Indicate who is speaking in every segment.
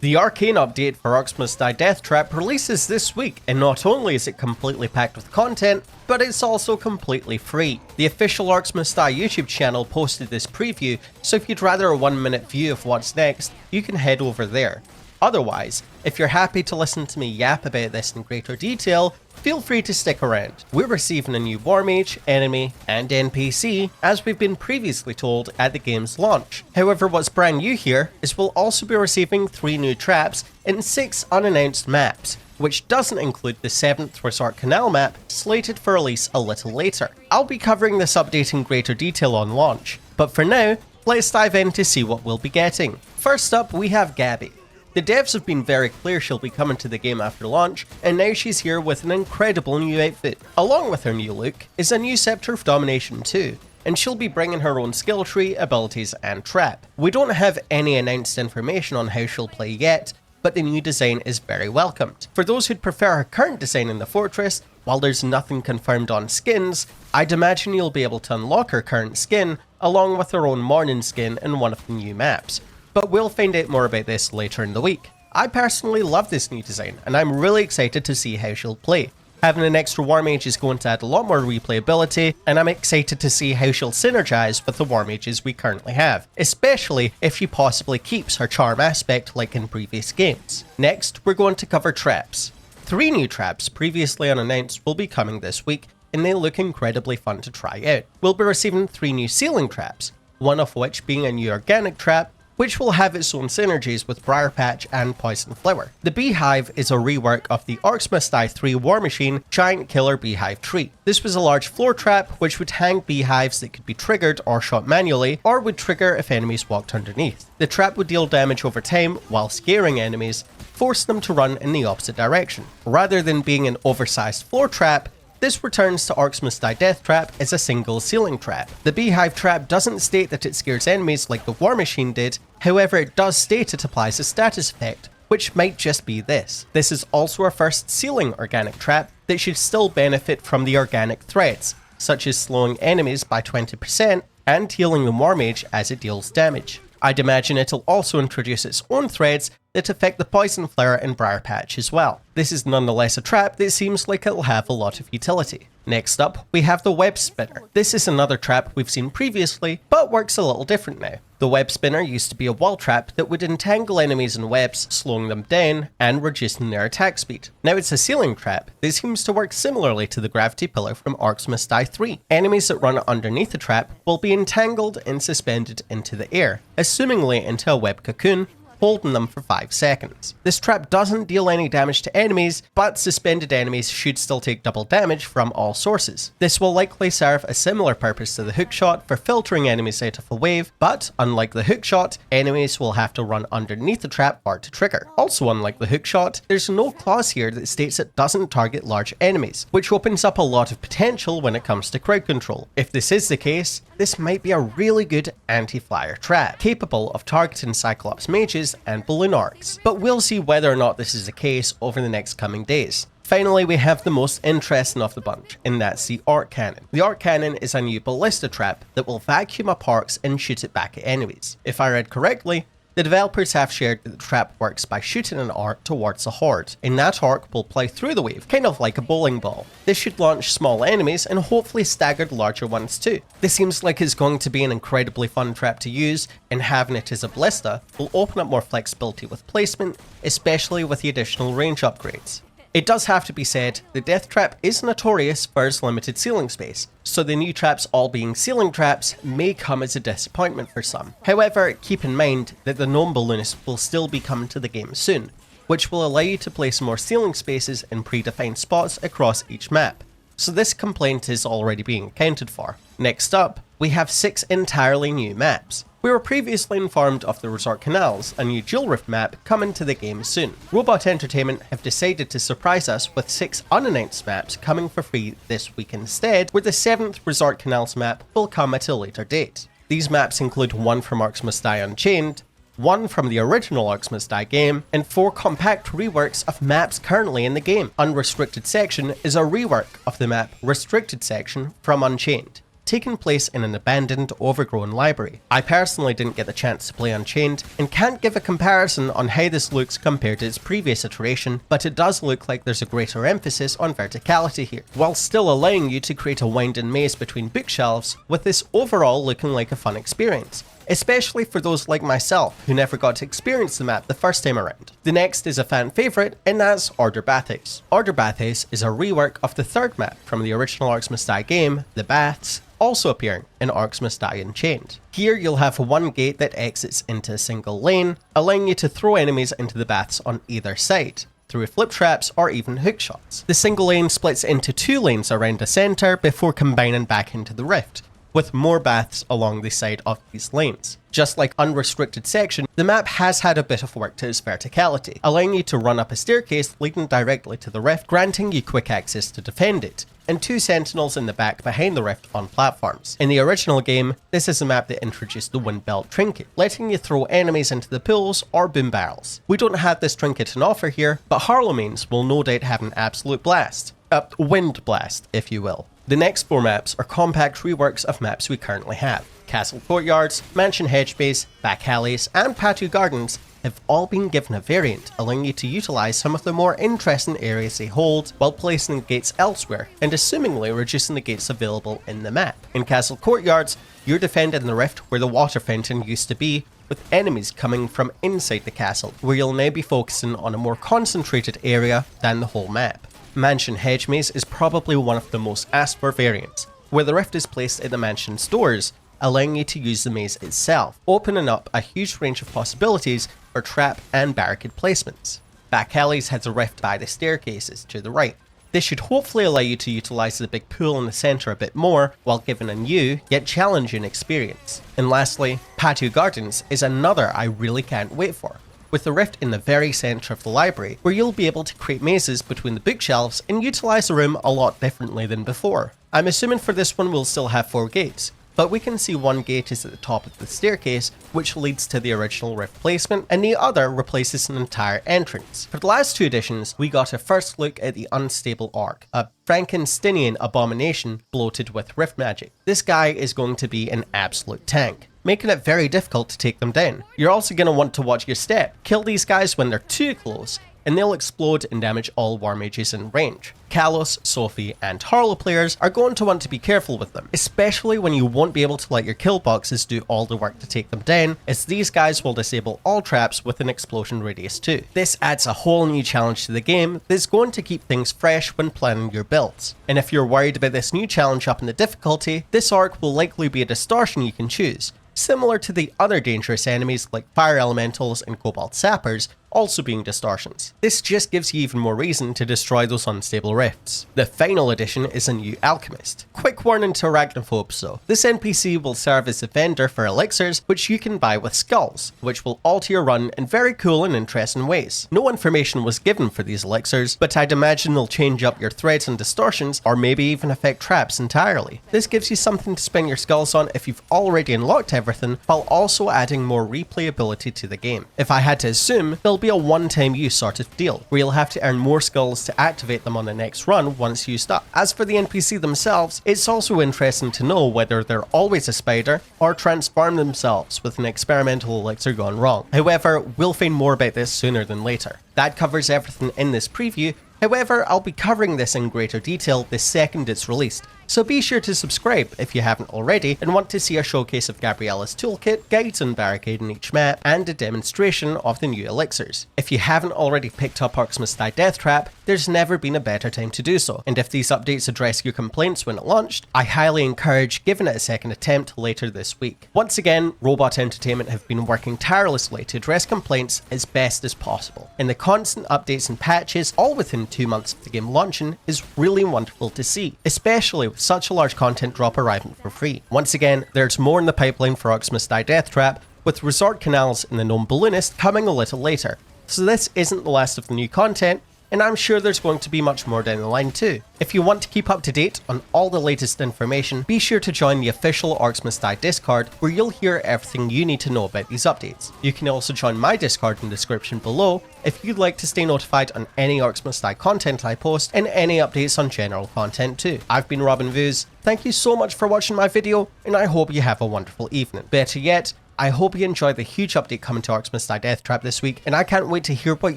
Speaker 1: The Arcane update for Orcs Must Die Deathtrap releases this week, and not only is it completely packed with content, but it's also completely free. The official Orcs Must Die YouTube channel posted this preview, so if you'd rather a 1-minute view of what's next, you can head over there. Otherwise, if you're happy to listen to me yap about this in greater detail, feel free to stick around. We're receiving a new War Mage, enemy, and NPC, as we've been previously told at the game's launch. However, what's brand new here is we'll also be receiving 3 new traps in 6 unannounced maps, which doesn't include the 7th Resort Canal map, slated for release a little later. I'll be covering this update in greater detail on launch, but for now, let's dive in to see what we'll be getting. First up, we have Gabby. The devs have been very clear she'll be coming to the game after launch, and now she's here with an incredible new outfit. Along with her new look is a new Scepter of Domination too, and she'll be bringing her own skill tree, abilities, and trap. We don't have any announced information on how she'll play yet, but the new design is very welcomed. For those who'd prefer her current design in the Fortress, while there's nothing confirmed on skins, I'd imagine you'll be able to unlock her current skin, along with her own Morning skin in one of the new maps. But we'll find out more about this later in the week. I personally love this new design, and I'm really excited to see how she'll play. Having an extra War Mage is going to add a lot more replayability, and I'm excited to see how she'll synergize with the War Mages we currently have, especially if she possibly keeps her charm aspect like in previous games. Next, we're going to cover traps. 3 new traps previously unannounced will be coming this week, and they look incredibly fun to try out. We'll be receiving 3 new ceiling traps, one of which being a new organic trap, which will have its own synergies with Briar Patch and Poison Flower. The Beehive is a rework of the Orcs Must Die 3 War Machine Giant Killer Beehive tree. This was a large floor trap which would hang beehives that could be triggered or shot manually, or would trigger if enemies walked underneath. The trap would deal damage over time while scaring enemies, force them to run in the opposite direction. Rather than being an oversized floor trap, this returns to Orcs Must Die Deathtrap as a single ceiling trap. The Beehive trap doesn't state that it scares enemies like the War Machine did, however it does state it applies a status effect, which might just be this. This is also our first ceiling organic trap that should still benefit from the organic threats, such as slowing enemies by 20% and healing the War Mage as it deals damage. I'd imagine it'll also introduce its own threads that affect the Poison Flower and Briar Patch as well. This is nonetheless a trap that seems like it'll have a lot of utility. Next up, we have the Webspinner. This is another trap we've seen previously, but works a little different now. The Webspinner used to be a wall trap that would entangle enemies in webs, slowing them down and reducing their attack speed. Now it's a ceiling trap that seems to work similarly to the gravity pillar from Orcs Must Die 3. Enemies that run underneath the trap will be entangled and suspended into the air, assumingly into a web cocoon, holding them for 5 seconds. This trap doesn't deal any damage to enemies, but suspended enemies should still take double damage from all sources. This will likely serve a similar purpose to the hookshot for filtering enemies out of a wave, but unlike the hookshot, enemies will have to run underneath the trap for it to trigger. Also unlike the hookshot, there's no clause here that states it doesn't target large enemies, which opens up a lot of potential when it comes to crowd control. If this is the case, this might be a really good anti-flyer trap, capable of targeting Cyclops mages and balloon orcs, but we'll see whether or not this is the case over the next coming days. Finally, we have the most interesting of the bunch, and that's the Orc Cannon. The Orc Cannon is a new ballista trap that will vacuum up orcs and shoot it back at enemies. If I read correctly, the developers have shared that the trap works by shooting an orc towards a horde, and that orc will plow through the wave, kind of like a bowling ball. This should launch small enemies and hopefully staggered larger ones too. This seems like it's going to be an incredibly fun trap to use, and having it as a ballista will open up more flexibility with placement, especially with the additional range upgrades. It does have to be said, the Death Trap is notorious for its limited ceiling space, so the new traps all being ceiling traps may come as a disappointment for some. However, keep in mind that the Gnome Balloonist will still be coming to the game soon, which will allow you to place more ceiling spaces in predefined spots across each map, so this complaint is already being accounted for. Next up, we have 6 entirely new maps. We were previously informed of the Resort Canals, a new Jewel Rift map coming to the game soon. Robot Entertainment have decided to surprise us with 6 unannounced maps coming for free this week instead, where the 7th Resort Canals map will come at a later date. These maps include one from Orcs Must Die Unchained, one from the original Orcs Must Die game, and 4 compact reworks of maps currently in the game. Unrestricted Section is a rework of the map Restricted Section from Unchained. taking place in an abandoned, overgrown library. I personally didn't get the chance to play Unchained, and can't give a comparison on how this looks compared to its previous iteration, but it does look like there's a greater emphasis on verticality here, while still allowing you to create a winding maze between bookshelves, with this overall looking like a fun experience, especially for those like myself who never got to experience the map the first time around. The next is a fan favourite, and that's Order Bathhouse. Order Bathhouse is a rework of the third map from the original Orcs Must Die game, the Baths, also appearing in Orcs Must Die Unchained. Here you'll have one gate that exits into a single lane, allowing you to throw enemies into the baths on either side, through flip traps or even hookshots. The single lane splits into 2 lanes around the centre before combining back into the rift, with more baths along the side of these lanes. Just like Unrestricted Section, the map has had a bit of work to its verticality, allowing you to run up a staircase leading directly to the rift, granting you quick access to defend it, and 2 sentinels in the back behind the rift on platforms. In the original game, this is a map that introduced the windbelt trinket, letting you throw enemies into the pools or boom barrels. We don't have this trinket in offer here, but Harlow mains will no doubt have an absolute blast. Wind blast, if you will. The next 4 maps are compact reworks of maps we currently have. Castle courtyards, mansion hedgebays, back alleys, and patio gardens have all been given a variant, allowing you to utilise some of the more interesting areas they hold while placing gates elsewhere, and assumingly reducing the gates available in the map. In castle courtyards, you're defending the rift where the water fountain used to be, with enemies coming from inside the castle, where you'll now be focusing on a more concentrated area than the whole map. Mansion hedge maze is probably one of the most asked for variants, where the rift is placed in the mansion's doors, allowing you to use the maze itself, opening up a huge range of possibilities for trap and barricade placements. Back alleys has a rift by the staircases to the right. This should hopefully allow you to utilise the big pool in the centre a bit more, while giving a new, yet challenging experience. And lastly, patio gardens is another I really can't wait for, with the rift in the very centre of the library, where you'll be able to create mazes between the bookshelves and utilise the room a lot differently than before. I'm assuming for this one we'll still have 4 gates, but we can see one gate is at the top of the staircase, which leads to the original rift placement, and the other replaces an entire entrance. For the last 2 editions, we got a first look at the Unstable Orc, a Frankensteinian abomination bloated with rift magic. This guy is going to be an absolute tank, making it very difficult to take them down. You're also going to want to watch your step. Kill these guys when they're too close, and they'll explode and damage all war mages in range. Kalos, Sophie, and Harlow players are going to want to be careful with them, especially when you won't be able to let your kill boxes do all the work to take them down, as these guys will disable all traps with an explosion radius too. This adds a whole new challenge to the game that's going to keep things fresh when planning your builds. And if you're worried about this new challenge up in the difficulty, this orc will likely be a distortion you can choose, similar to the other dangerous enemies like fire elementals and cobalt sappers, also being distortions. This just gives you even more reason to destroy those unstable rifts. The final addition is a new Alchemist. Quick warning to arachnophobes though, this NPC will serve as a vendor for Elixirs, which you can buy with skulls, which will alter your run in very cool and interesting ways. No information was given for these Elixirs, but I'd imagine they'll change up your threads and distortions, or maybe even affect traps entirely. This gives you something to spend your skulls on if you've already unlocked everything, while also adding more replayability to the game. If I had to assume, they'll be a one-time use sort of deal, where you'll have to earn more skulls to activate them on the next run once used up. As for the NPC themselves, it's also interesting to know whether they're always a spider or transform themselves with an experimental elixir gone wrong. However, we'll find more about this sooner than later. That covers everything in this preview. However, I'll be covering this in greater detail the second it's released, so be sure to subscribe if you haven't already and want to see a showcase of Gabriella's toolkit, guides on barricading each map, and a demonstration of the new elixirs. If you haven't already picked up Orcs Must Die Deathtrap, there's never been a better time to do so, and if these updates address your complaints when it launched, I highly encourage giving it a second attempt later this week. Once again, Robot Entertainment have been working tirelessly to address complaints as best as possible, and the constant updates and patches, all within 2 months of the game launching, is really wonderful to see, especially with such a large content drop arriving for free. Once again, there's more in the pipeline for Orcs Must Die Deathtrap, with Resort Canals and the Gnome Balloonist coming a little later, so this isn't the last of the new content, and I'm sure there's going to be much more down the line too. If you want to keep up to date on all the latest information, be sure to join the official Orcs Must Die Discord, where you'll hear everything you need to know about these updates. You can also join my Discord in the description below if you'd like to stay notified on any Orcs Must Die content I post and any updates on general content too. I've been RobinVouz, thank you so much for watching my video, and I hope you have a wonderful evening. Better yet, I hope you enjoyed the huge update coming to Orcs Must Die Deathtrap this week, and I can't wait to hear what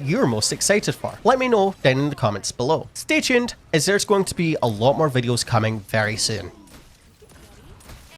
Speaker 1: you're most excited for. Let me know down in the comments below. Stay tuned, as there's going to be a lot more videos coming very soon.